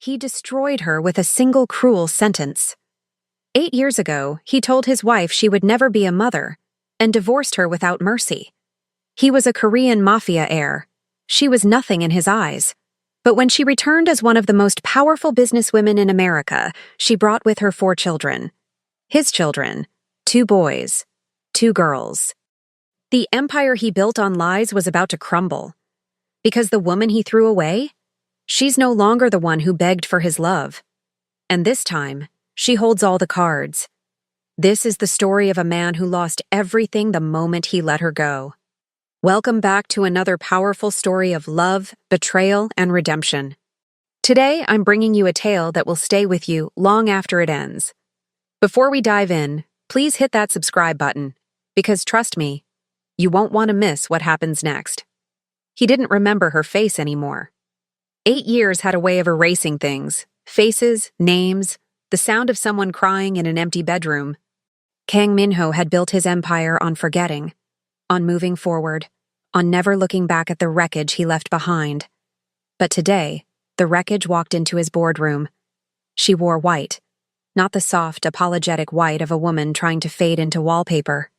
He destroyed her with a single cruel sentence. 8 years ago, he told his wife she would never be a mother, and divorced her without mercy. He was a Korean mafia heir. She was nothing in his eyes. But when she returned as one of the most powerful businesswomen in America, she brought with her 4 children. His children, 2 boys, 2 girls. The empire he built on lies was about to crumble. Because the woman he threw away? She's no longer the one who begged for his love. And this time, she holds all the cards. This is the story of a man who lost everything the moment he let her go. Welcome back to another powerful story of love, betrayal, and redemption. Today, I'm bringing you a tale that will stay with you long after it ends. Before we dive in, please hit that subscribe button, because trust me, you won't want to miss what happens next. He didn't remember her face anymore. 8 years had a way of erasing things: faces, names, the sound of someone crying in an empty bedroom. Kang Min-ho had built his empire on forgetting, on moving forward, on never looking back at the wreckage he left behind. But today, the wreckage walked into his boardroom. She wore white, not the soft, apologetic white of a woman trying to fade into wallpaper.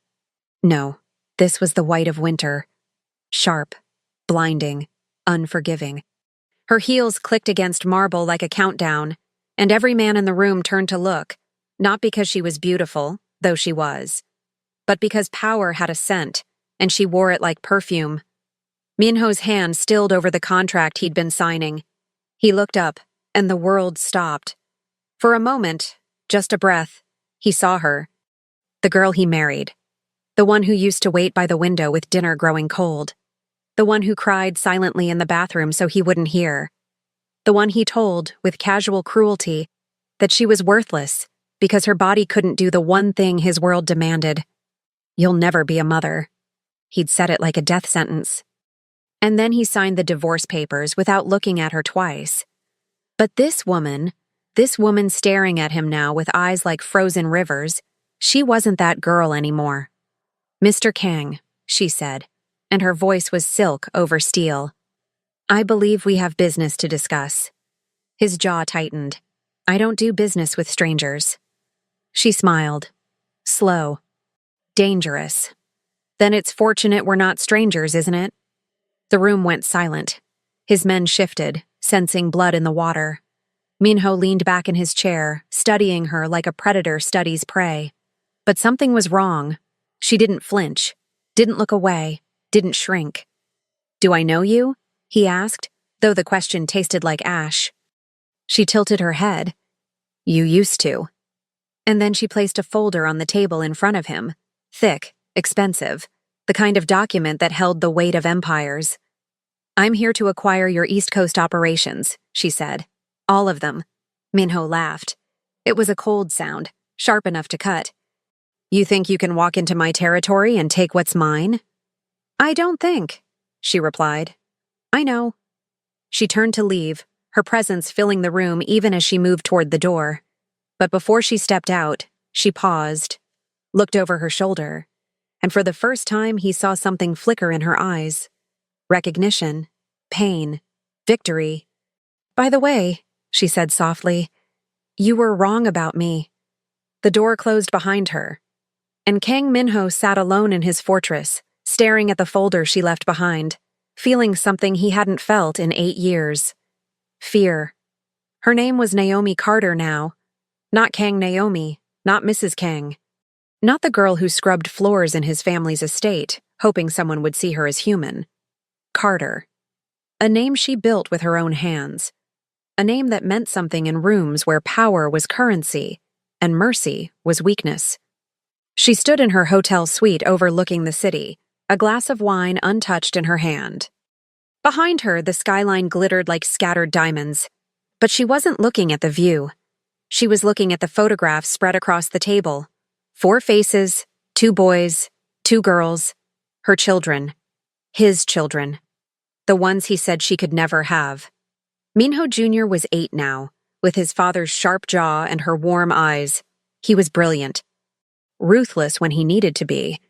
No, this was the white of winter. Sharp, blinding, unforgiving. Her heels clicked against marble like a countdown, and every man in the room turned to look, not because she was beautiful, though she was, but because power had a scent, and she wore it like perfume. Min-ho's hand stilled over the contract he'd been signing. He looked up, and the world stopped. For a moment, just a breath, he saw her. The girl he married. The one who used to wait by the window with dinner growing cold. The one who cried silently in the bathroom so he wouldn't hear. The one he told, with casual cruelty, that she was worthless because her body couldn't do the one thing his world demanded. You'll never be a mother. He'd said it like a death sentence. And then he signed the divorce papers without looking at her twice. But this woman staring at him now with eyes like frozen rivers, she wasn't that girl anymore. "Mr. Kang," she said, and her voice was silk over steel. "I believe we have business to discuss." His jaw tightened. "I don't do business with strangers." She smiled. Slow. Dangerous. "Then it's fortunate we're not strangers, isn't it?" The room went silent. His men shifted, sensing blood in the water. Min-ho leaned back in his chair, studying her like a predator studies prey. But something was wrong. She didn't flinch, didn't look away, didn't shrink. "Do I know you?" he asked, though the question tasted like ash. She tilted her head. "You used to." And then she placed a folder on the table in front of him. Thick, expensive, the kind of document that held the weight of empires. "I'm here to acquire your East Coast operations," she said. "All of them." Min-ho laughed. It was a cold sound, sharp enough to cut. "You think you can walk into my territory and take what's mine?" "I don't think," she replied. "I know." She turned to leave, her presence filling the room even as she moved toward the door. But before she stepped out, she paused, looked over her shoulder, and for the first time he saw something flicker in her eyes. Recognition, pain, victory. "By the way," she said softly, "you were wrong about me." The door closed behind her, and Kang Min-ho sat alone in his fortress, staring at the folder she left behind, feeling something he hadn't felt in 8 years. Fear. Her name was Naomi Carter now. Not Kang Naomi, not Mrs. Kang. Not the girl who scrubbed floors in his family's estate, hoping someone would see her as human. Carter. A name she built with her own hands. A name that meant something in rooms where power was currency and mercy was weakness. She stood in her hotel suite overlooking the city, a glass of wine untouched in her hand. Behind her, the skyline glittered like scattered diamonds. But she wasn't looking at the view. She was looking at the photographs spread across the table. 4 faces, 2 boys, 2 girls, her children. His children. The ones he said she could never have. Min-ho Jr. was 8 now, with his father's sharp jaw and her warm eyes. He was brilliant. Ruthless when he needed to be.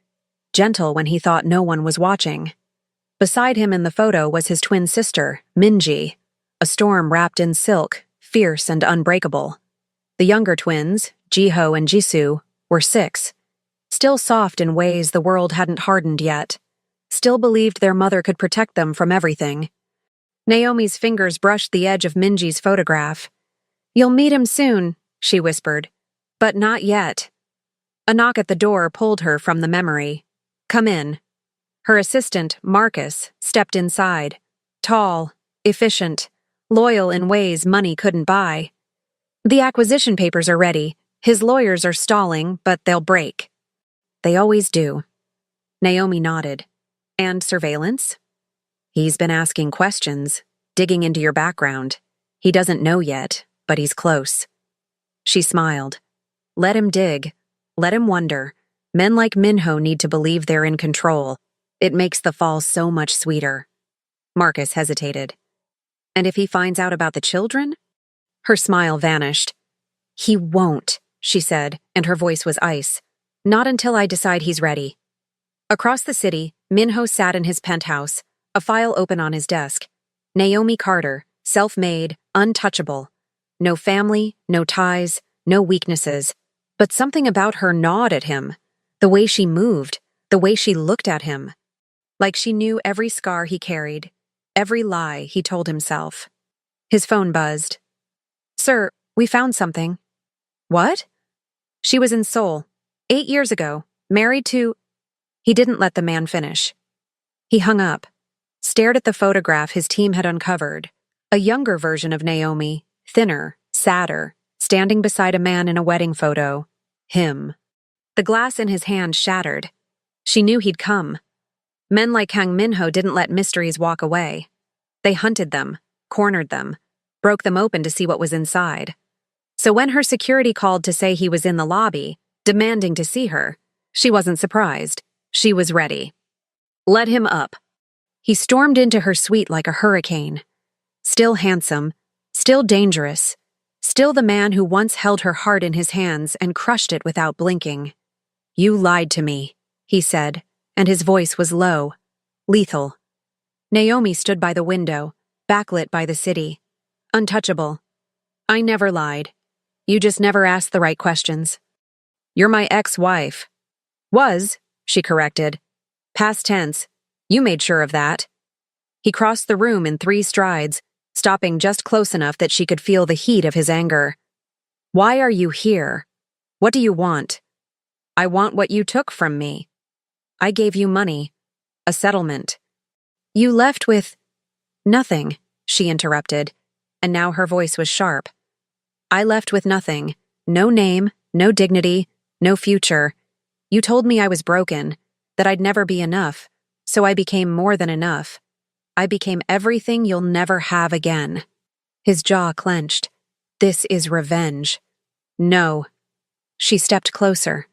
Gentle when he thought no one was watching. Beside him in the photo was his twin sister, Minji, a storm wrapped in silk, fierce and unbreakable. The younger twins, Jiho and Jisoo, were 6, still soft in ways the world hadn't hardened yet, still believed their mother could protect them from everything. Naomi's fingers brushed the edge of Minji's photograph. "You'll meet him soon," she whispered. "But not yet." A knock at the door pulled her from the memory. "Come in." Her assistant, Marcus, stepped inside. Tall, efficient, loyal in ways money couldn't buy. "The acquisition papers are ready. His lawyers are stalling, but they'll break." "They always do." Naomi nodded. "And surveillance?" "He's been asking questions, digging into your background. He doesn't know yet, but he's close." She smiled. "Let him dig. Let him wonder. Men like Minho need to believe they're in control. It makes the fall so much sweeter." Marcus hesitated. "And if he finds out about the children?" Her smile vanished. "He won't," she said, and her voice was ice. "Not until I decide he's ready." Across the city, Minho sat in his penthouse, a file open on his desk. Naomi Carter, self-made, untouchable. No family, no ties, no weaknesses. But something about her gnawed at him. The way she moved, the way she looked at him. Like she knew every scar he carried, every lie he told himself. His phone buzzed. "Sir, we found something." "What?" "She was in Seoul, 8 years ago, married to—" He didn't let the man finish. He hung up, stared at the photograph his team had uncovered, a younger version of Naomi, thinner, sadder, standing beside a man in a wedding photo. Him. The glass in his hand shattered. She knew he'd come. Men like Kang Minho didn't let mysteries walk away. They hunted them, cornered them, broke them open to see what was inside. So when her security called to say he was in the lobby, demanding to see her, she wasn't surprised. She was ready. "Let him up." He stormed into her suite like a hurricane. Still handsome, still dangerous, still the man who once held her heart in his hands and crushed it without blinking. "You lied to me," he said, and his voice was low, lethal. Naomi stood by the window, backlit by the city. Untouchable. "I never lied. You just never asked the right questions." "You're my ex-wife." "Was," she corrected. "Past tense. You made sure of that." He crossed the room in 3 strides, stopping just close enough that she could feel the heat of his anger. "Why are you here? What do you want?" "I want what you took from me." "I gave you money. A settlement." "You left with—" "Nothing," she interrupted, and now her voice was sharp. "I left with nothing. No name, no dignity, no future. You told me I was broken, that I'd never be enough, so I became more than enough. I became everything you'll never have again." His jaw clenched. "This is revenge." "No." She stepped closer.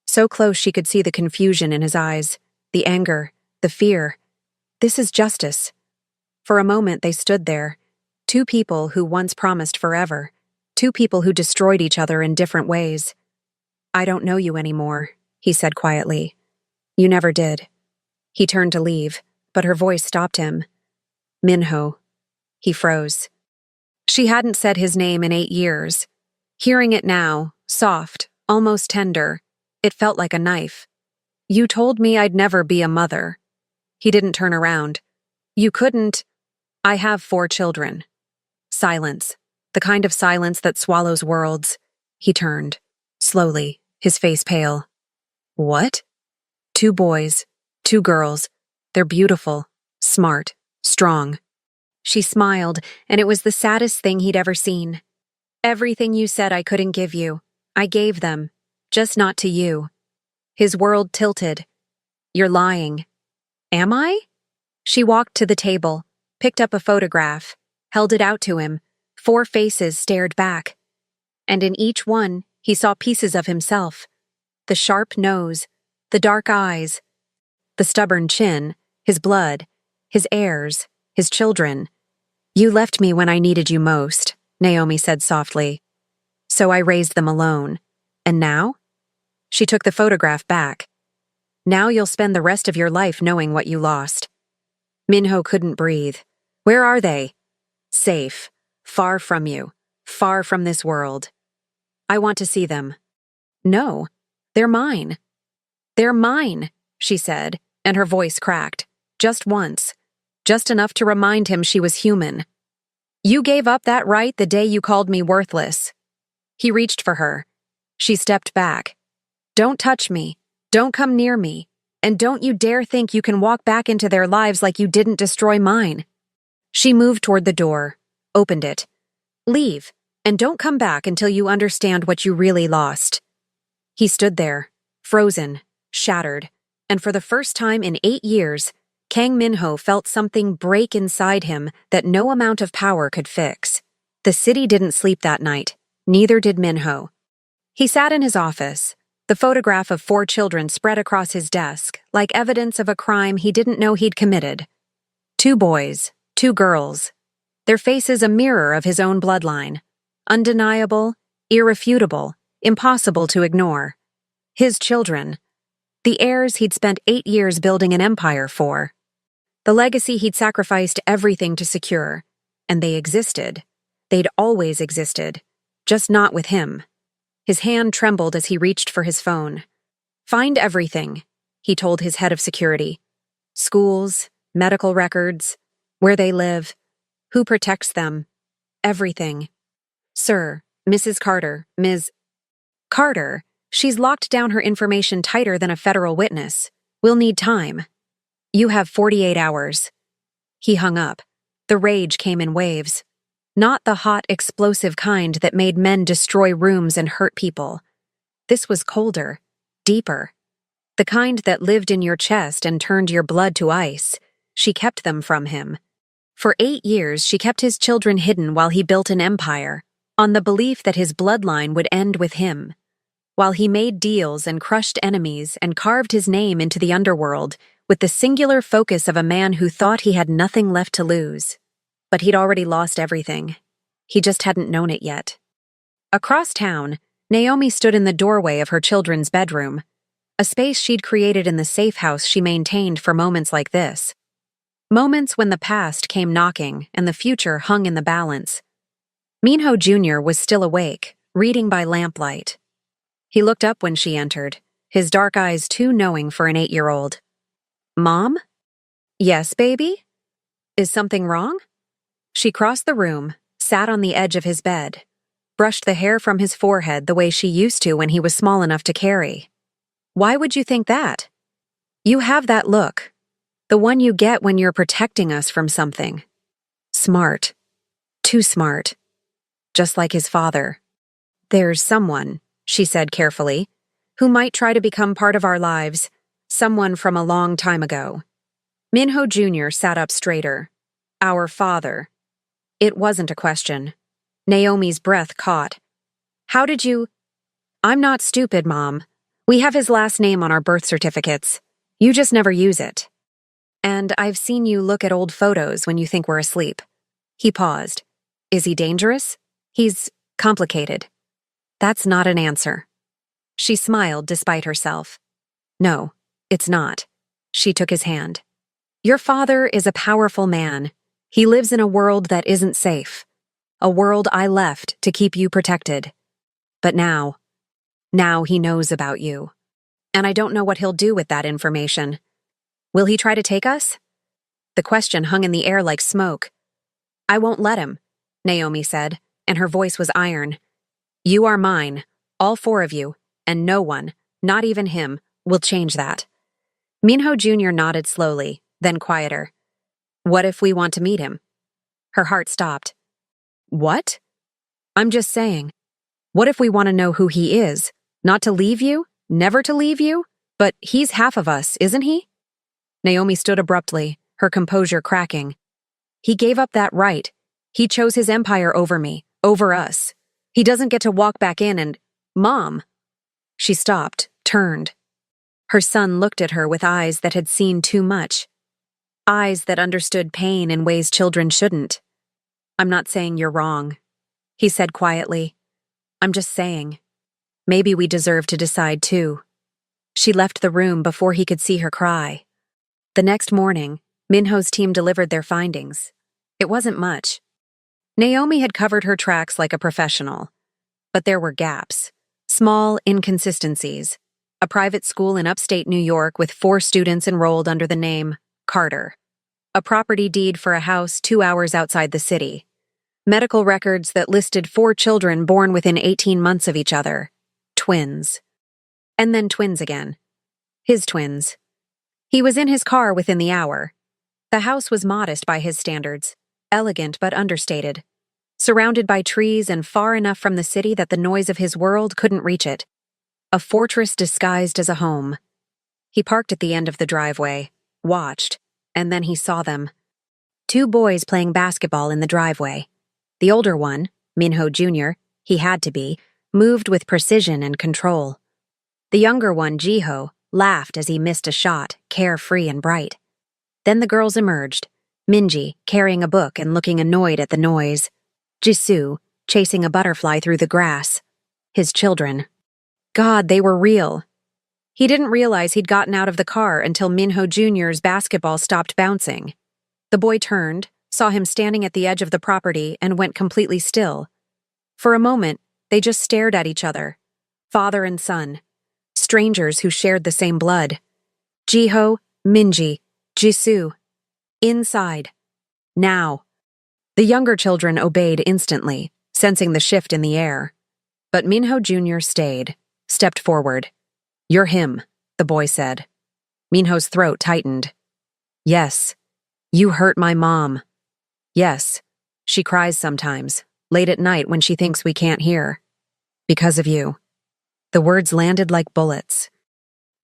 So close she could see the confusion in his eyes, the anger, the fear. "This is justice." For a moment they stood there, 2 people who once promised forever, 2 people who destroyed each other in different ways. "I don't know you anymore," he said quietly. "You never did." He turned to leave, but her voice stopped him. "Minho." He froze. She hadn't said his name in 8 years. Hearing it now, soft, almost tender, it felt like a knife. "You told me I'd never be a mother." He didn't turn around. "You couldn't—" "I have 4 children." Silence. The kind of silence that swallows worlds. He turned. Slowly, his face pale. "What?" 2 boys, 2 girls. They're beautiful, smart, strong." She smiled, and it was the saddest thing he'd ever seen. "Everything you said I couldn't give you. I gave them. Just not to you." His world tilted. "You're lying." "Am I?" She walked to the table, picked up a photograph, held it out to him. 4 faces stared back. And in each one, he saw pieces of himself. The sharp nose, the dark eyes, the stubborn chin, his blood, his heirs, his children. "You left me when I needed you most," Naomi said softly. "So I raised them alone. And now?" She took the photograph back. "Now you'll spend the rest of your life knowing what you lost." Minho couldn't breathe. "Where are they?" "Safe. Far from you. far from this world. I want to see them. No, they're mine. They're mine, she said, and her voice cracked. Just once. Just enough to remind him she was human. You gave up that right the day you called me worthless. He reached for her. She stepped back. Don't touch me. Don't come near me. And don't you dare think you can walk back into their lives like you didn't destroy mine. She moved toward the door, opened it. Leave, and don't come back until you understand what you really lost. He stood there, frozen, shattered, and for the first time in 8 years, Kang Minho felt something break inside him that no amount of power could fix. The city didn't sleep that night, neither did Minho. He sat in his office, the photograph of 4 children spread across his desk, like evidence of a crime he didn't know he'd committed. 2 boys, 2 girls, their faces a mirror of his own bloodline. Undeniable, irrefutable, impossible to ignore. His children. The heirs he'd spent 8 years building an empire for. The legacy he'd sacrificed everything to secure. And they existed. They'd always existed. Just not with him. His hand trembled as he reached for his phone. Find everything, he told his head of security. Schools, medical records, where they live, who protects them, everything. Sir, Mrs. Carter, Ms. Carter, she's locked down her information tighter than a federal witness. We'll need time. You have 48 hours. He hung up. The rage came in waves. Not the hot, explosive kind that made men destroy rooms and hurt people. This was colder, deeper. The kind that lived in your chest and turned your blood to ice. She kept them from him. For 8 years, she kept his children hidden while he built an empire, on the belief that his bloodline would end with him. While he made deals and crushed enemies and carved his name into the underworld with the singular focus of a man who thought he had nothing left to lose. But he'd already lost everything. He just hadn't known it yet. Across town, Naomi stood in the doorway of her children's bedroom, a space she'd created in the safe house she maintained for moments like this. Moments when the past came knocking and the future hung in the balance. Minho Jr. was still awake, reading by lamplight. He looked up when she entered, his dark eyes too knowing for an 8-year-old. Mom? Yes, baby? Is something wrong? She crossed the room, sat on the edge of his bed, brushed the hair from his forehead the way she used to when he was small enough to carry. Why would you think that? You have that look, the one you get when you're protecting us from something. Smart. Too smart. Just like his father. There's someone, she said carefully, who might try to become part of our lives, someone from a long time ago. Minho Jr. sat up straighter. Our father. It wasn't a question. Naomi's breath caught. How did you— I'm not stupid, Mom. We have his last name on our birth certificates. You just never use it. And I've seen you look at old photos when you think we're asleep. He paused. Is he dangerous? He's complicated. That's not an answer. She smiled despite herself. No, it's not. She took his hand. Your father is a powerful man. He lives in a world that isn't safe. A world I left to keep you protected. But now he knows about you. And I don't know what he'll do with that information. Will he try to take us? The question hung in the air like smoke. I won't let him, Naomi said, and her voice was iron. You are mine, all 4 of you, and no one, not even him, will change that. Minho Jr. nodded slowly, then quieter. What if we want to meet him? Her heart stopped. What? I'm just saying. What if we want to know who he is? Not to leave you? Never to leave you? But he's half of us, isn't he? Naomi stood abruptly, her composure cracking. He gave up that right. He chose his empire over me, over us. He doesn't get to walk back in and— Mom! She stopped, turned. Her son looked at her with eyes that had seen too much. Eyes that understood pain in ways children shouldn't. I'm not saying you're wrong, he said quietly. I'm just saying. Maybe we deserve to decide too. She left the room before he could see her cry. The next morning, Minho's team delivered their findings. It wasn't much. Naomi had covered her tracks like a professional. But there were gaps, small inconsistencies. A private school in upstate New York with 4 students enrolled under the name Carter. A property deed for a house 2 hours outside the city. Medical records that listed 4 children born within 18 months of each other. Twins. And then twins again. His twins. He was in his car within the hour. The house was modest by his standards, elegant but understated. Surrounded by trees and far enough from the city that the noise of his world couldn't reach it. A fortress disguised as a home. He parked at the end of the driveway, watched, and then he saw them. 2 boys playing basketball in the driveway. The older one, Minho Jr., he had to be, moved with precision and control. The younger one, Jiho, laughed as he missed a shot, carefree and bright. Then the girls emerged, Minji carrying a book and looking annoyed at the noise. Jisoo chasing a butterfly through the grass. His children. God, they were real. He didn't realize he'd gotten out of the car until Minho Jr.'s basketball stopped bouncing. The boy turned, saw him standing at the edge of the property, and went completely still. For a moment, they just stared at each other. Father and son. Strangers who shared the same blood. Jiho, Minji, Jisoo. Inside. Now. The younger children obeyed instantly, sensing the shift in the air. But Minho Jr. stayed, stepped forward. "You're him," the boy said. Minho's throat tightened. "Yes. You hurt my mom." "Yes. She cries sometimes, late at night when she thinks we can't hear. Because of you." The words landed like bullets.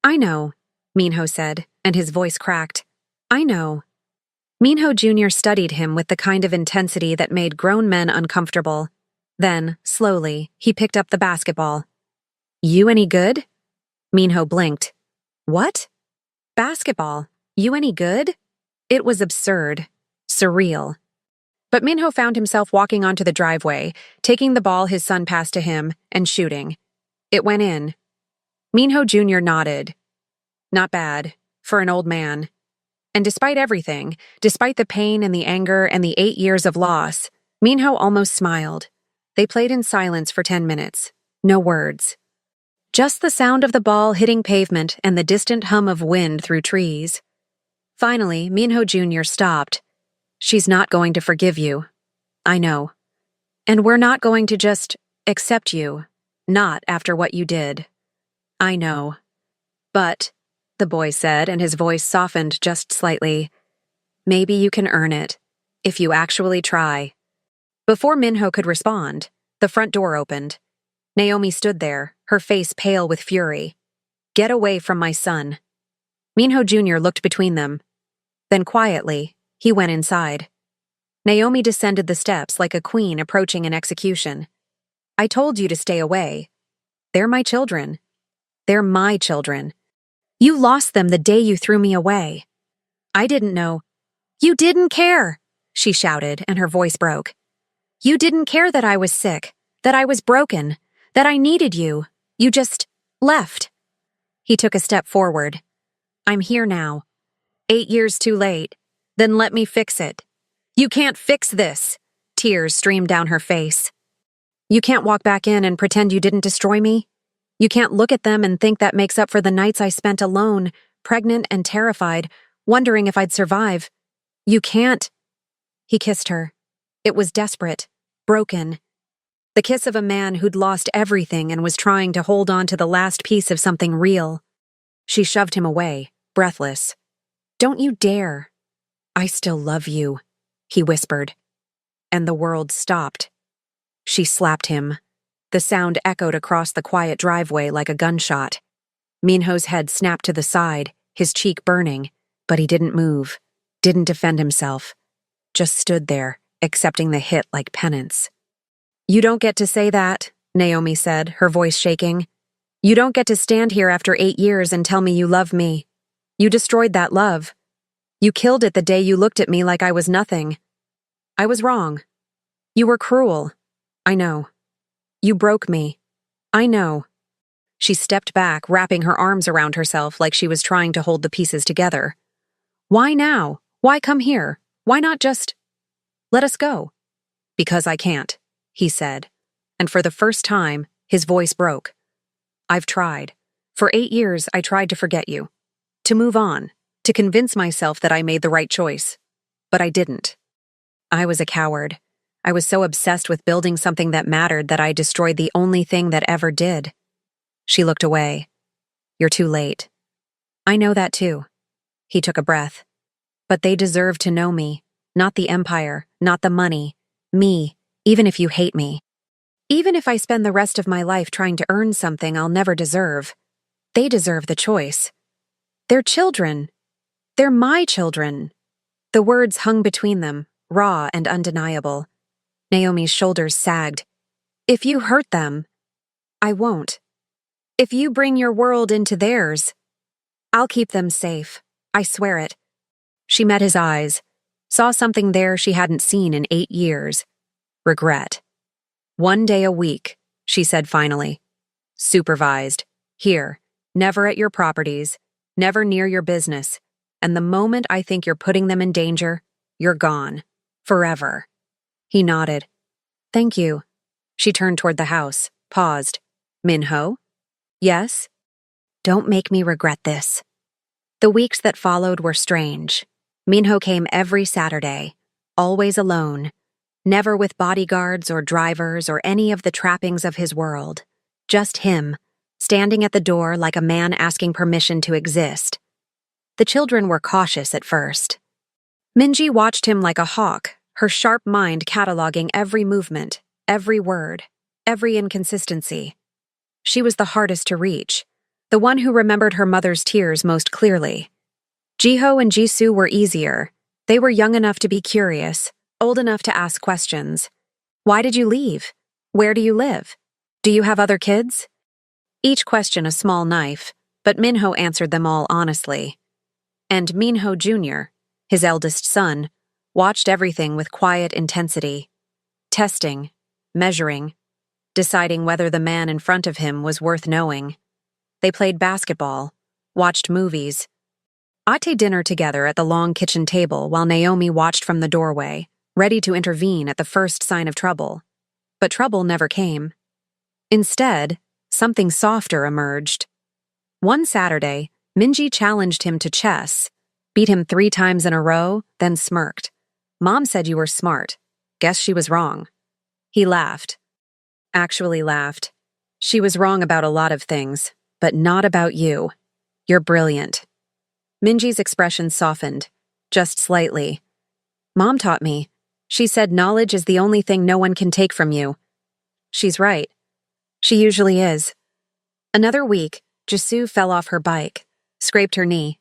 "I know," Minho said, and his voice cracked. "I know." Minho Jr. studied him with the kind of intensity that made grown men uncomfortable. Then, slowly, he picked up the basketball. "You any good?" Minho blinked. "What? Basketball? You any good?" It was absurd. Surreal. But Minho found himself walking onto the driveway, taking the ball his son passed to him, and shooting. It went in. Minho Jr. nodded. Not bad, for an old man. And despite everything, despite the pain and the anger and the 8 years of loss, Minho almost smiled. They played in silence for 10 minutes. No words. Just the sound of the ball hitting pavement and the distant hum of wind through trees. Finally, Minho Jr. stopped. "She's not going to forgive you. I know. And we're not going to just accept you, not after what you did. I know. But," the boy said, and his voice softened just slightly, "maybe you can earn it, if you actually try." Before Minho could respond, the front door opened. Naomi stood there, her face pale with fury. "Get away from my son." Minho Jr. looked between them. Then quietly, he went inside. Naomi descended the steps like a queen approaching an execution. "I told you to stay away. They're my children. They're my children. You lost them the day you threw me away. I didn't know." "You didn't care," she shouted, and her voice broke. "You didn't care that I was sick, that I was broken, that I needed you. You just left." He took a step forward. "I'm here now. 8 years too late. Then let me fix it." "You can't fix this." Tears streamed down her face. "You can't walk back in and pretend you didn't destroy me. You can't look at them and think that makes up for the nights I spent alone, pregnant and terrified, wondering if I'd survive. You can't." He kissed her. It was desperate, broken. The kiss of a man who'd lost everything and was trying to hold on to the last piece of something real. She shoved him away, breathless. "Don't you dare." "I still love you," he whispered. And the world stopped. She slapped him. The sound echoed across the quiet driveway like a gunshot. Minho's head snapped to the side, his cheek burning, but he didn't move, didn't defend himself. Just stood there, accepting the hit like penance. "You don't get to say that," Naomi said, her voice shaking. "You don't get to stand here after 8 years and tell me you love me. You destroyed that love. You killed it the day you looked at me like I was nothing. I was wrong. You were cruel. I know. You broke me. I know." She stepped back, wrapping her arms around herself like she was trying to hold the pieces together. "Why now? Why come here? Why not just let us go?" Because I can't, he said. And for the first time, his voice broke. I've tried. For 8 years, I tried to forget you. To move on. To convince myself that I made the right choice. But I didn't. I was a coward. I was so obsessed with building something that mattered that I destroyed the only thing that ever did. She looked away. You're too late. I know that too. He took a breath. But they deserve to know me. Not the empire, not the money. Me, even if you hate me. Even if I spend the rest of my life trying to earn something I'll never deserve. They deserve the choice. They're children. They're my children. The words hung between them, raw and undeniable. Naomi's shoulders sagged. If you hurt them, I won't. If you bring your world into theirs, I'll keep them safe. I swear it. She met his eyes, saw something there she hadn't seen in 8 years. Regret. 1 day a week, she said finally. Supervised. Here. Never at your properties. Never near your business. And the moment I think you're putting them in danger, you're gone. Forever. He nodded. Thank you. She turned toward the house, paused. Minho? Yes? Don't make me regret this. The weeks that followed were strange. Minho came every Saturday, always alone, never with bodyguards or drivers or any of the trappings of his world. Just him, standing at the door like a man asking permission to exist. The children were cautious at first. Minji watched him like a hawk, her sharp mind cataloging every movement, every word, every inconsistency. She was the hardest to reach, the one who remembered her mother's tears most clearly. Jiho and Jisoo were easier. They were young enough to be curious, old enough to ask questions. Why did you leave? Where do you live? Do you have other kids? Each question a small knife, but Minho answered them all honestly. And Minho Jr., his eldest son, watched everything with quiet intensity, testing, measuring, deciding whether the man in front of him was worth knowing. They played basketball, watched movies, ate dinner together at the long kitchen table while Naomi watched from the doorway, ready to intervene at the first sign of trouble. But trouble never came. Instead, something softer emerged. One Saturday, Minji challenged him to chess, beat him 3 times in a row, then smirked. Mom said you were smart. Guess she was wrong. He laughed. Actually laughed. She was wrong about a lot of things, but not about you. You're brilliant. Minji's expression softened, just slightly. Mom taught me. She said knowledge is the only thing no one can take from you. She's right. She usually is. Another week, Jisoo fell off her bike, scraped her knee.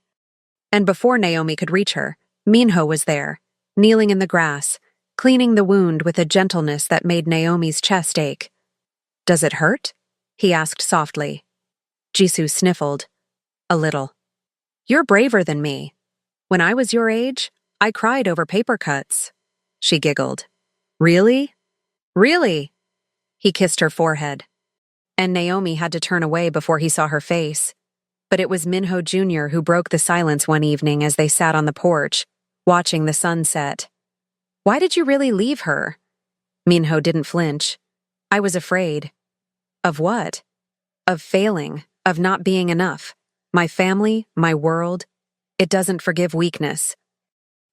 And before Naomi could reach her, Minho was there, kneeling in the grass, cleaning the wound with a gentleness that made Naomi's chest ache. Does it hurt? He asked softly. Jisoo sniffled. A little. You're braver than me. When I was your age, I cried over paper cuts. She giggled. Really? Really? He kissed her forehead. And Naomi had to turn away before he saw her face. But it was Minho Jr. who broke the silence one evening as they sat on the porch, watching the sun set. Why did you really leave her? Minho didn't flinch. I was afraid. Of what? Of failing, of not being enough. My family, my world. It doesn't forgive weakness.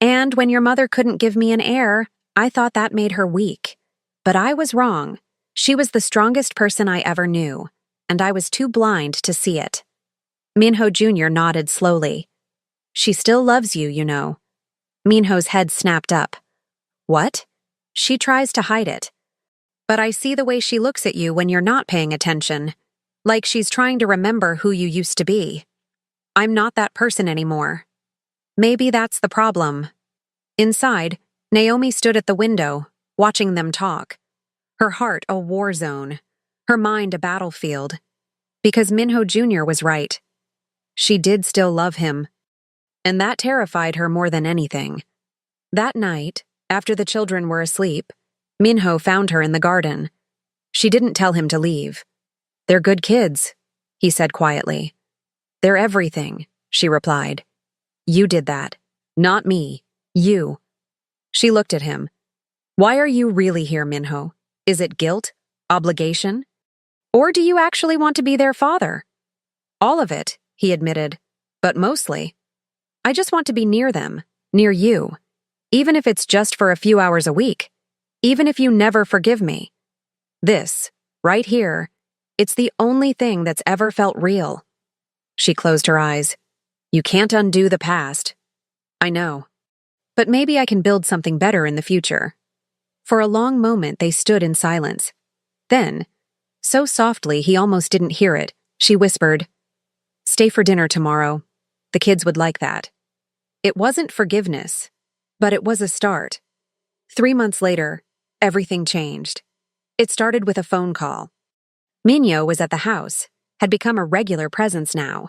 And when your mother couldn't give me an heir, I thought that made her weak. But I was wrong. She was the strongest person I ever knew, and I was too blind to see it. Minho Jr. nodded slowly. She still loves you, you know. Minho's head snapped up. What? She tries to hide it. But I see the way she looks at you when you're not paying attention. Like she's trying to remember who you used to be. I'm not that person anymore. Maybe that's the problem. Inside, Naomi stood at the window, watching them talk. Her heart a war zone, her mind a battlefield. Because Minho Jr. was right. She did still love him. And that terrified her more than anything. That night, after the children were asleep, Minho found her in the garden. She didn't tell him to leave. They're good kids, he said quietly. They're everything, she replied. You did that. Not me. You. She looked at him. Why are you really here, Minho? Is it guilt? Obligation? Or do you actually want to be their father? All of it, he admitted, but mostly. I just want to be near them, near you, even if it's just for a few hours a week, even if you never forgive me. This, right here, it's the only thing that's ever felt real. She closed her eyes. You can't undo the past. I know. But maybe I can build something better in the future. For a long moment they stood in silence. Then, so softly he almost didn't hear it, she whispered, "Stay for dinner tomorrow. The kids would like that." It wasn't forgiveness, but it was a start. 3 months later, everything changed. It started with a phone call. Minho was at the house, had become a regular presence now.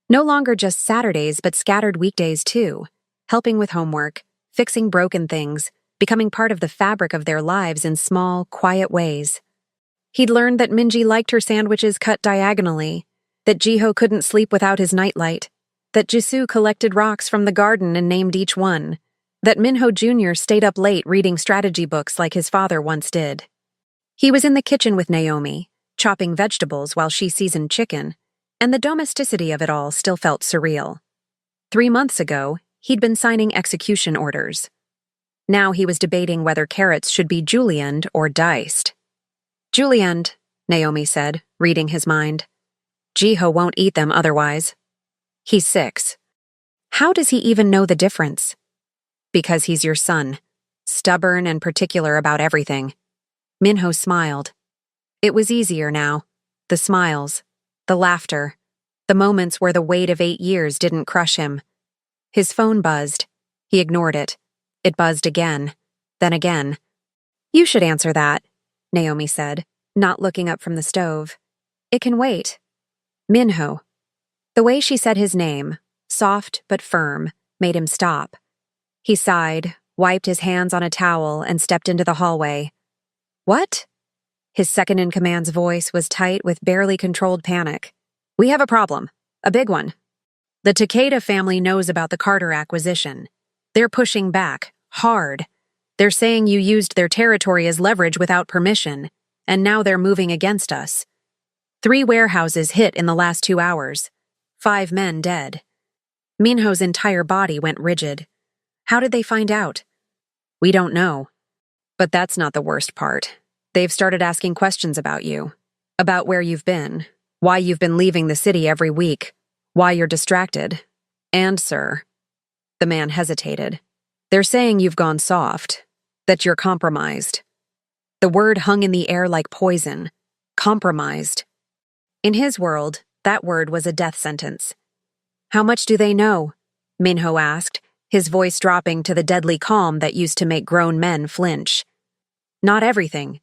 No longer just Saturdays, but scattered weekdays too, helping with homework, fixing broken things, becoming part of the fabric of their lives in small, quiet ways. He'd learned that Minji liked her sandwiches cut diagonally, that Jiho couldn't sleep without his nightlight, that Jisoo collected rocks from the garden and named each one, that Minho Jr. stayed up late reading strategy books like his father once did. He was in the kitchen with Naomi, chopping vegetables while she seasoned chicken, and the domesticity of it all still felt surreal. 3 months ago, he'd been signing execution orders. Now he was debating whether carrots should be julienned or diced. "Julienned," Naomi said, reading his mind. "Jiho won't eat them otherwise. He's 6. How does he even know the difference?" "Because he's your son. Stubborn and particular about everything." Minho smiled. It was easier now. The smiles, the laughter, the moments where the weight of 8 years didn't crush him. His phone buzzed. He ignored it. It buzzed again, then again. "You should answer that," Naomi said, not looking up from the stove. "It can wait." "Minho." The way she said his name, soft but firm, made him stop. He sighed, wiped his hands on a towel, and stepped into the hallway. "What?" His second-in-command's voice was tight with barely controlled panic. "We have a problem. A big one. The Takeda family knows about the Carter acquisition. They're pushing back, hard. They're saying you used their territory as leverage without permission, and now they're moving against us. 3 warehouses hit in the last 2 hours. 5 men dead." Minho's entire body went rigid. "How did they find out?" "We don't know. But that's not the worst part. They've started asking questions about you. About where you've been, why you've been leaving the city every week, why you're distracted. And, sir," the man hesitated, "they're saying you've gone soft, that you're compromised." The word hung in the air like poison. Compromised. In his world, that word was a death sentence. "How much do they know?" Minho asked, his voice dropping to the deadly calm that used to make grown men flinch. "Not everything.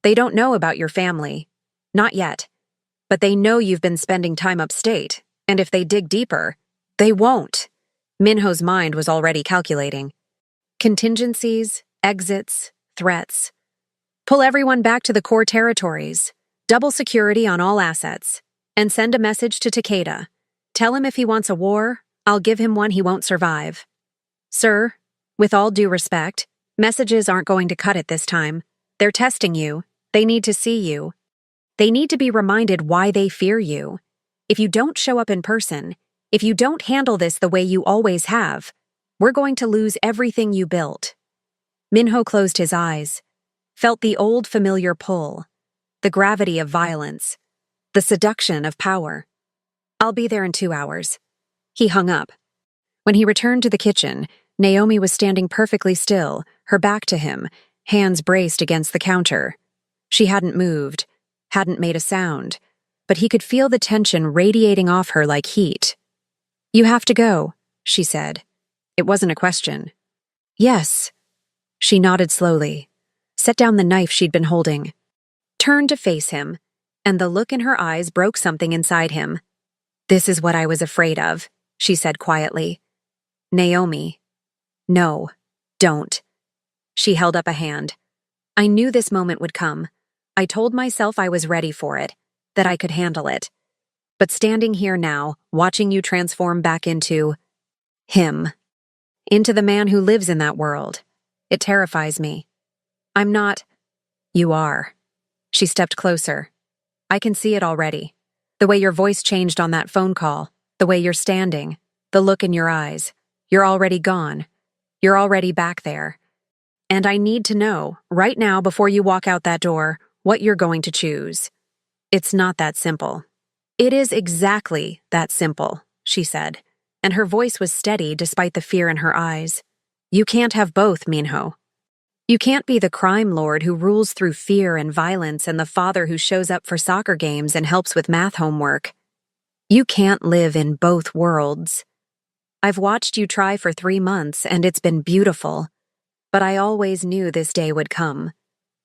They don't know about your family. Not yet. But they know you've been spending time upstate, and if they dig deeper, they won't." Minho's mind was already calculating. Contingencies, exits, threats. "Pull everyone back to the core territories. Double security on all assets. And send a message to Takeda. Tell him if he wants a war, I'll give him one he won't survive. Sir, with all due respect, messages aren't going to cut it this time. They're testing you. They need to see you. They need to be reminded why they fear you. If you don't show up in person, if you don't handle this the way you always have, we're going to lose everything you built." Minho closed his eyes, felt the old familiar pull, the gravity of violence, the seduction of power. "I'll be there in 2 hours." He hung up. When he returned to the kitchen, Naomi was standing perfectly still, her back to him, hands braced against the counter. She hadn't moved, hadn't made a sound, but he could feel the tension radiating off her like heat. "You have to go," she said. It wasn't a question. "Yes." She nodded slowly, set down the knife she'd been holding, turned to face him, and the look in her eyes broke something inside him. "This is what I was afraid of," she said quietly. "Naomi. No, don't." She held up a hand. "I knew this moment would come. I told myself I was ready for it, that I could handle it. But standing here now, watching you transform back into him, into the man who lives in that world, it terrifies me. I'm not. You are. She stepped closer. I can see it already. The way your voice changed on that phone call, the way you're standing, the look in your eyes. You're already gone. You're already back there. And I need to know, right now before you walk out that door, what you're going to choose. It's not that simple. It is exactly that simple, she said, and her voice was steady despite the fear in her eyes. You can't have both, Minho. You can't be the crime lord who rules through fear and violence and the father who shows up for soccer games and helps with math homework. You can't live in both worlds. I've watched you try for 3 months and it's been beautiful, but I always knew this day would come.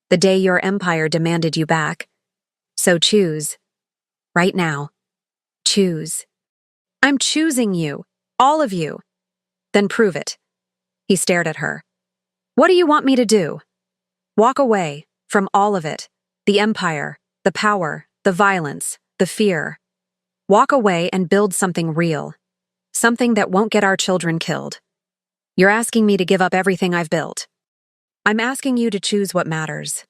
The day your empire demanded you back. So choose. Right now. Choose. I'm choosing you. All of you. Then prove it. He stared at her. What do you want me to do? Walk away from all of it. The empire, the power, the violence, the fear. Walk away and build something real. Something that won't get our children killed. You're asking me to give up everything I've built. I'm asking you to choose what matters.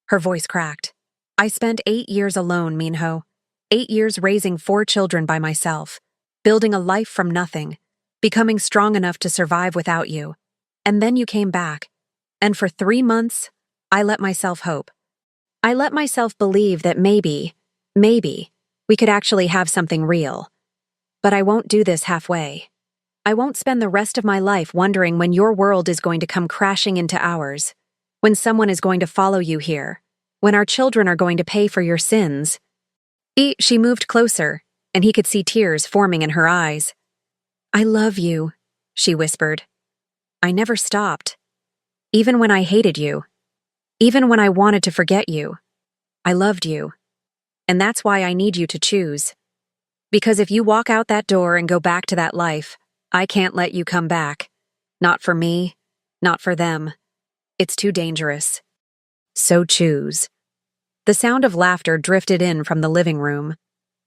Her voice cracked. I spent 8 years alone, Minho. 8 years raising 4 children by myself, building a life from nothing, becoming strong enough to survive without you. And then you came back. And for 3 months, I let myself hope. I let myself believe that maybe, we could actually have something real. But I won't do this halfway. I won't spend the rest of my life wondering when your world is going to come crashing into ours, when someone is going to follow you here, when our children are going to pay for your sins. She moved closer, and he could see tears forming in her eyes. I love you, she whispered. I never stopped. Even when I hated you. Even when I wanted to forget you. I loved you. And that's why I need you to choose. Because if you walk out that door and go back to that life, I can't let you come back. Not for me, not for them. It's too dangerous. So choose. The sound of laughter drifted in from the living room.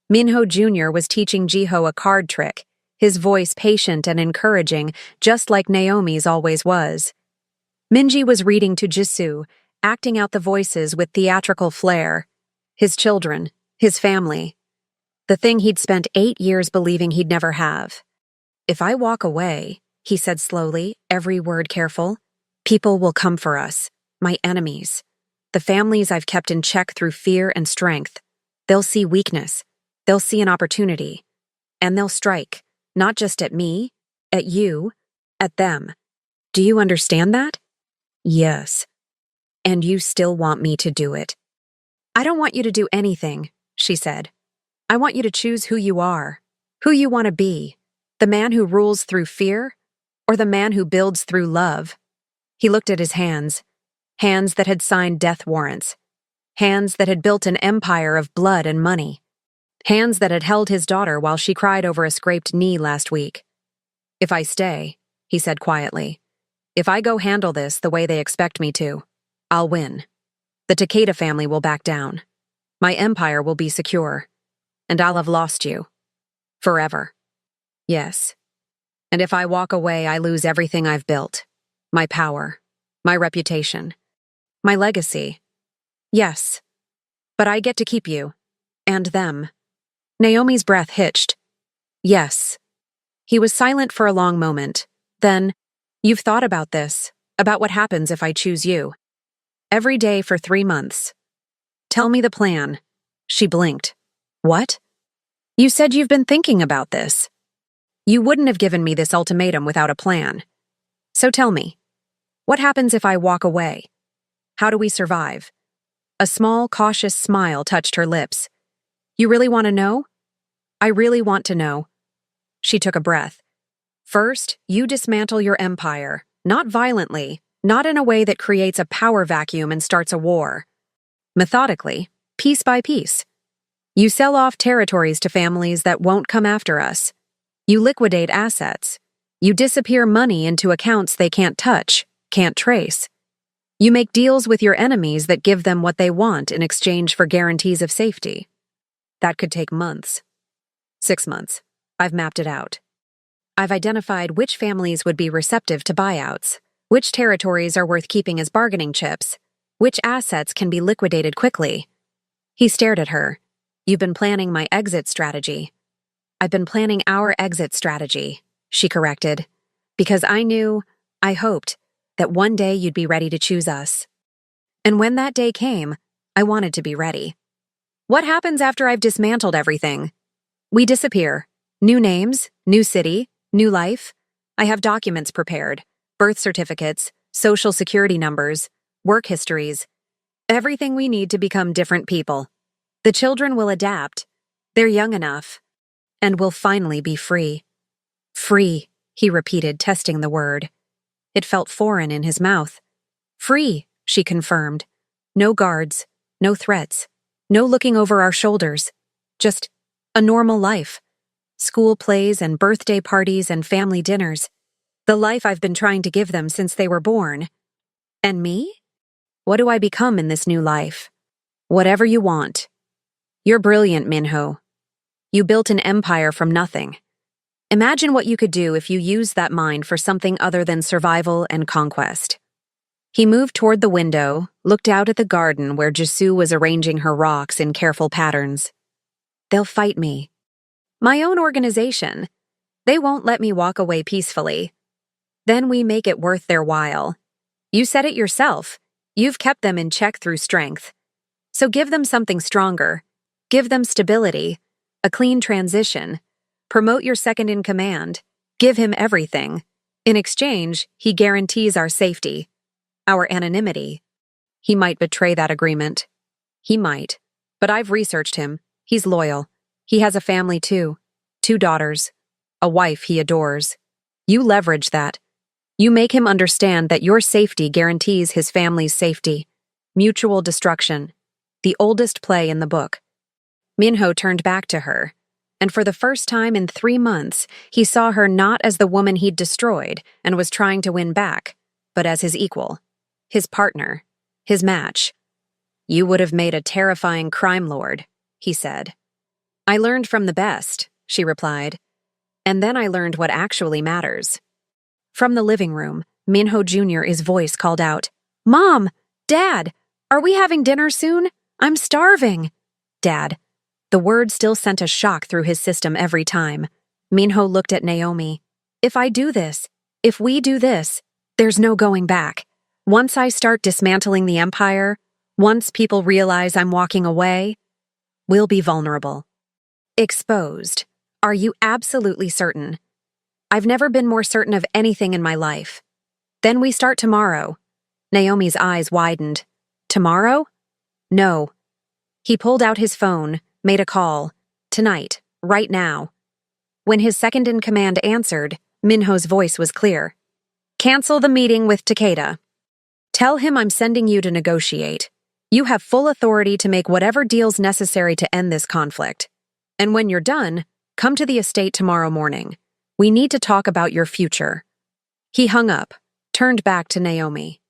Minho Jr. was teaching Jiho a card trick, his voice patient and encouraging, just like Naomi's always was. Minji was reading to Jisoo, acting out the voices with theatrical flair. His children, his family. The thing he'd spent 8 years believing he'd never have. If I walk away, he said slowly, every word careful, people will come for us, my enemies. The families I've kept in check through fear and strength. They'll see weakness. They'll see an opportunity. And they'll strike, not just at me, at you, at them. Do you understand that? Yes. And you still want me to do it. I don't want you to do anything, she said. I want you to choose who you are, who you want to be, the man who rules through fear, or the man who builds through love. He looked at his hands that had signed death warrants, hands that had built an empire of blood and money, hands that had held his daughter while she cried over a scraped knee last week. If I stay, he said quietly, if I go handle this the way they expect me to, I'll win. The Takeda family will back down. My empire will be secure. And I'll have lost you. Forever. Yes. And if I walk away, I lose everything I've built. My power. My reputation. My legacy. Yes. But I get to keep you. And them. Naomi's breath hitched. Yes. He was silent for a long moment. Then, you've thought about this, about what happens if I choose you. Every day for 3 months. Tell me the plan. She blinked. What? You said you've been thinking about this. You wouldn't have given me this ultimatum without a plan. So tell me, what happens if I walk away? How do we survive? A small, cautious smile touched her lips. You really want to know? I really want to know. She took a breath. First, you dismantle your empire, not violently, not in a way that creates a power vacuum and starts a war. Methodically, piece by piece. You sell off territories to families that won't come after us. You liquidate assets. You disappear money into accounts they can't touch, can't trace. You make deals with your enemies that give them what they want in exchange for guarantees of safety. That could take months. 6 months. I've mapped it out. I've identified which families would be receptive to buyouts, Which territories are worth keeping as bargaining chips? Which assets can be liquidated quickly? He stared at her. You've been planning my exit strategy. I've been planning our exit strategy, she corrected, because I hoped, that one day you'd be ready to choose us. And when that day came, I wanted to be ready. What happens after I've dismantled everything? We disappear. New names, new city, new life. I have documents prepared, birth certificates, social security numbers, work histories, everything we need to become different people. The children will adapt. They're young enough. And we'll finally be free. Free, he repeated, testing the word. It felt foreign in his mouth. Free, she confirmed. No guards, no threats, no looking over our shoulders. Just a normal life. School plays and birthday parties and family dinners. The life I've been trying to give them since they were born. And me? What do I become in this new life? Whatever you want. You're brilliant, Minho. You built an empire from nothing. Imagine what you could do if you used that mind for something other than survival and conquest. He moved toward the window, looked out at the garden where Jisoo was arranging her rocks in careful patterns. They'll fight me. My own organization. They won't let me walk away peacefully. Then we make it worth their while. You said it yourself. You've kept them in check through strength. So give them something stronger. Give them stability. A clean transition. Promote your second in command. Give him everything. In exchange, he guarantees our safety. Our anonymity. He might betray that agreement. He might. But I've researched him. He's loyal. He has a family too. 2 daughters. A wife he adores. You leverage that. You make him understand that your safety guarantees his family's safety. Mutual destruction. The oldest play in the book. Minho turned back to her, and for the first time in 3 months, he saw her not as the woman he'd destroyed and was trying to win back, but as his equal. His partner. His match. You would have made a terrifying crime lord, he said. I learned from the best, she replied. And then I learned what actually matters. From the living room, Minho Jr.'s voice called out, Mom! Dad! Are we having dinner soon? I'm starving! Dad. The word still sent a shock through his system every time. Minho looked at Naomi. If I do this, if we do this, there's no going back. Once I start dismantling the empire, once people realize I'm walking away, we'll be vulnerable. Exposed. Are you absolutely certain? I've never been more certain of anything in my life. Then we start tomorrow. Naomi's eyes widened. Tomorrow? No. He pulled out his phone, made a call. Tonight, right now. When his second-in-command answered, Minho's voice was clear. Cancel the meeting with Takeda. Tell him I'm sending you to negotiate. You have full authority to make whatever deals necessary to end this conflict. And when you're done, come to the estate tomorrow morning. We need to talk about your future. He hung up, turned back to Naomi.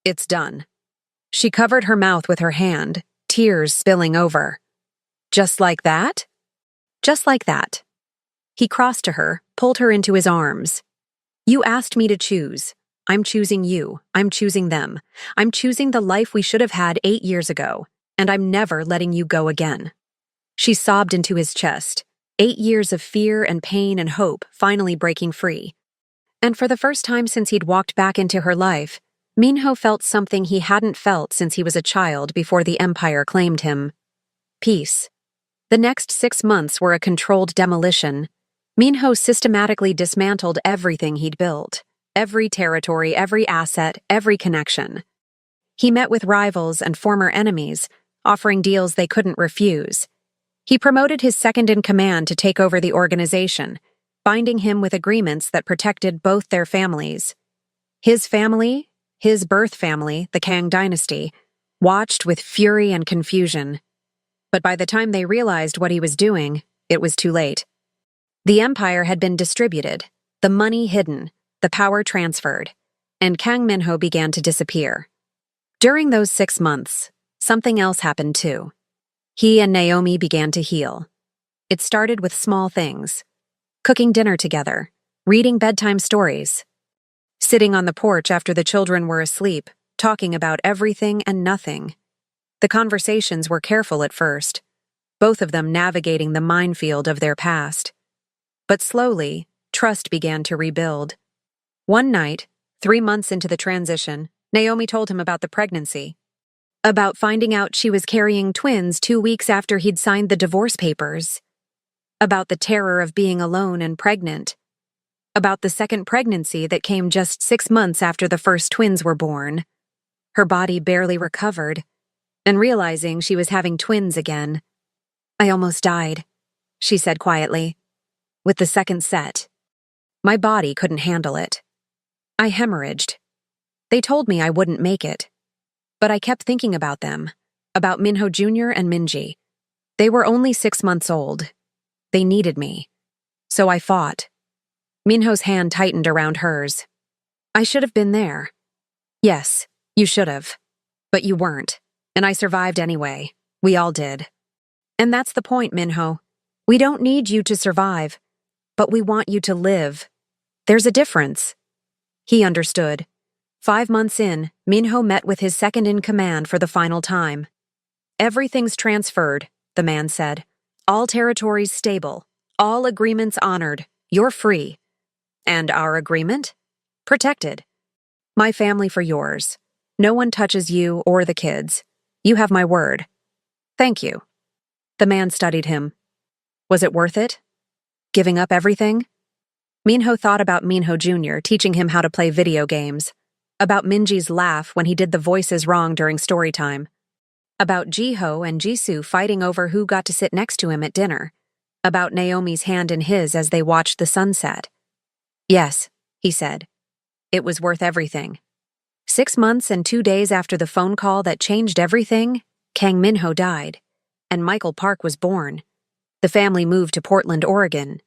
It's done. She covered her mouth with her hand, tears spilling over. Just like that? Just like that. He crossed to her, pulled her into his arms. You asked me to choose. I'm choosing you. I'm choosing them. I'm choosing the life we should have had 8 years ago, and I'm never letting you go again. She sobbed into his chest, 8 years of fear and pain and hope finally breaking free. And for the first time since he'd walked back into her life, Minho felt something he hadn't felt since he was a child before the Empire claimed him. Peace. The next 6 months were a controlled demolition. Minho systematically dismantled everything he'd built. Every territory, every asset, every connection. He met with rivals and former enemies, offering deals they couldn't refuse. He promoted his second-in-command to take over the organization, binding him with agreements that protected both their families. His family, his birth family, the Kang dynasty, watched with fury and confusion. But by the time they realized what he was doing, it was too late. The empire had been distributed, the money hidden, the power transferred, and Kang Minho began to disappear. During those 6 months, something else happened too. He and Naomi began to heal. It started with small things. Cooking dinner together, reading bedtime stories. sitting on the porch after the children were asleep, talking about everything and nothing. The conversations were careful at first, both of them navigating the minefield of their past. But slowly, trust began to rebuild. One night, 3 months into the transition, Naomi told him about the pregnancy. About finding out she was carrying twins 2 weeks after he'd signed the divorce papers. About the terror of being alone and pregnant. About the second pregnancy that came just 6 months after the first twins were born. Her body barely recovered, and realizing she was having twins again. "I almost died," she said quietly. "With the second set. My body couldn't handle it. I hemorrhaged. They told me I wouldn't make it. But I kept thinking about them, about Minho Jr. and Minji. They were only 6 months old. They needed me. So I fought." Minho's hand tightened around hers. "I should have been there." "Yes, you should have. But you weren't. And I survived anyway. We all did. And that's the point, Minho. We don't need you to survive, but we want you to live. There's a difference." He understood. 5 months in, Minho met with his second-in-command for the final time. "Everything's transferred," the man said. "All territories stable. All agreements honored. You're free." "And our agreement?" "Protected. My family for yours. No one touches you or the kids. You have my word." "Thank you." The man studied him. Was it worth it? Giving up everything? Minho thought about Minho Jr. teaching him how to play video games, about Minji's laugh when he did the voices wrong during story time, about Jiho and Jisoo fighting over who got to sit next to him at dinner, about Naomi's hand in his as they watched the sunset. "Yes," he said. "It was worth everything." 6 months and 2 days after the phone call that changed everything, Kang Minho died, and Michael Park was born. The family moved to Portland, Oregon.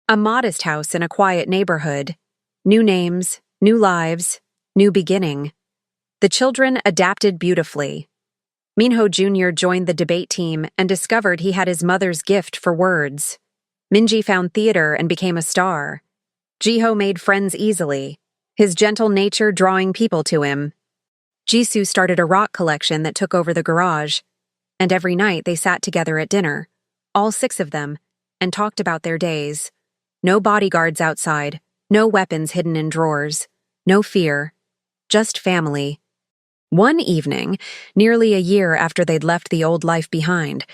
A modest house in a quiet neighborhood. New names, new lives, new beginning. The children adapted beautifully. Minho Jr. joined the debate team and discovered he had his mother's gift for words. Minji found theater and became a star. Jiho made friends easily, his gentle nature drawing people to him. Jisoo started a rock collection that took over the garage, and every night they sat together at dinner, all 6 of them, and talked about their days. No bodyguards outside, no weapons hidden in drawers, no fear, just family. One evening, nearly a year after they'd left the old life behind,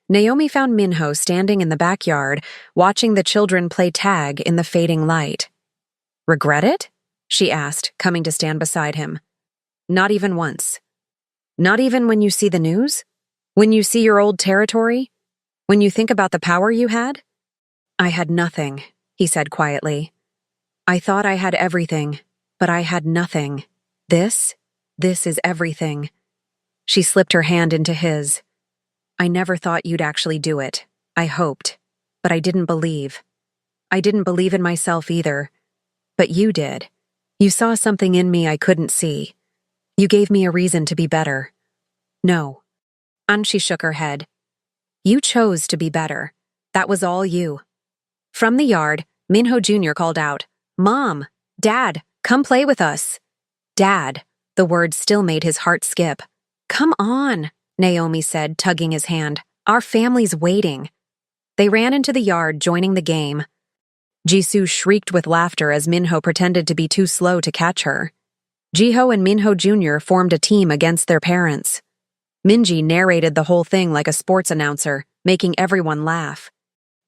Naomi found Minho standing in the backyard, watching the children play tag in the fading light. "Regret it?" she asked, coming to stand beside him. "Not even once. Not even when you see the news? When you see your old territory? When you think about the power you had?" "I had nothing," he said quietly. "I thought I had everything, but I had nothing. This is everything." She slipped her hand into his. "I never thought you'd actually do it. I hoped, but I didn't believe. I didn't believe in myself either. But you did. You saw something in me I couldn't see. You gave me a reason to be better." "No." And she shook her head. "You chose to be better. That was all you." From the yard, Minho Jr. called out, "Mom! Dad! Come play with us!" "Dad!" The word still made his heart skip. "Come on!" Naomi said, tugging his hand. "Our family's waiting." They ran into the yard, joining the game. Jisoo shrieked with laughter as Minho pretended to be too slow to catch her. Jiho and Minho Jr. formed a team against their parents. Minji narrated the whole thing like a sports announcer, making everyone laugh.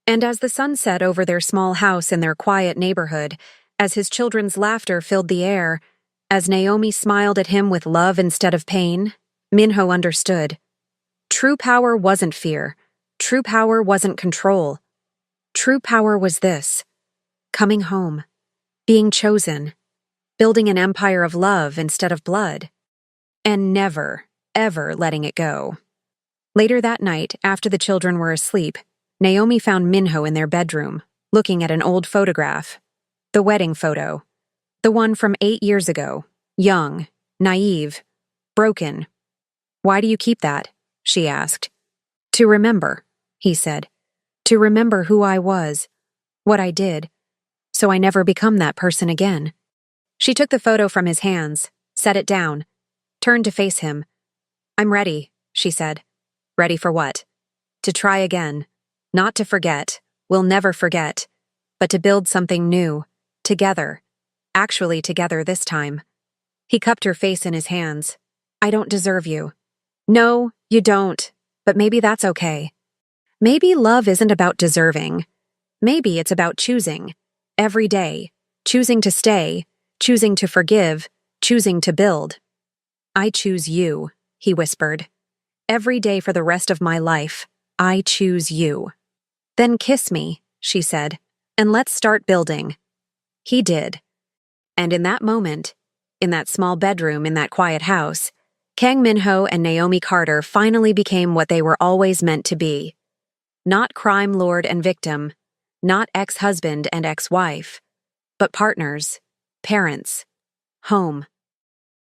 And as the sun set over their small house in their quiet neighborhood, as his children's laughter filled the air, as Naomi smiled at him with love instead of pain, Minho understood. True power wasn't fear. True power wasn't control. True power was this: coming home, being chosen, building an empire of love instead of blood, and never, ever letting it go. Later that night, after the children were asleep, Naomi found Minho in their bedroom, looking at an old photograph. The wedding photo. The one from 8 years ago. Young, naive, broken. "Why do you keep that?" she asked. "To remember," he said. "To remember who I was, what I did, so I never become that person again." She took the photo from his hands, set it down, turned to face him. "I'm ready," she said. "Ready for what?" "To try again. Not to forget. We'll never forget. But to build something new. Together. Actually together this time." He cupped her face in his hands. "I don't deserve you." "No, you don't. But maybe that's okay. Maybe love isn't about deserving. Maybe it's about choosing. Every day. Choosing to stay. Choosing to forgive. Choosing to build." "I choose you," he whispered. "Every day for the rest of my life. I choose you." "Then kiss me," she said, "and let's start building." He did. And in that moment, in that small bedroom in that quiet house, Kang Min-ho and Naomi Carter finally became what they were always meant to be. Not crime lord and victim, not ex-husband and ex-wife, but partners, parents, home.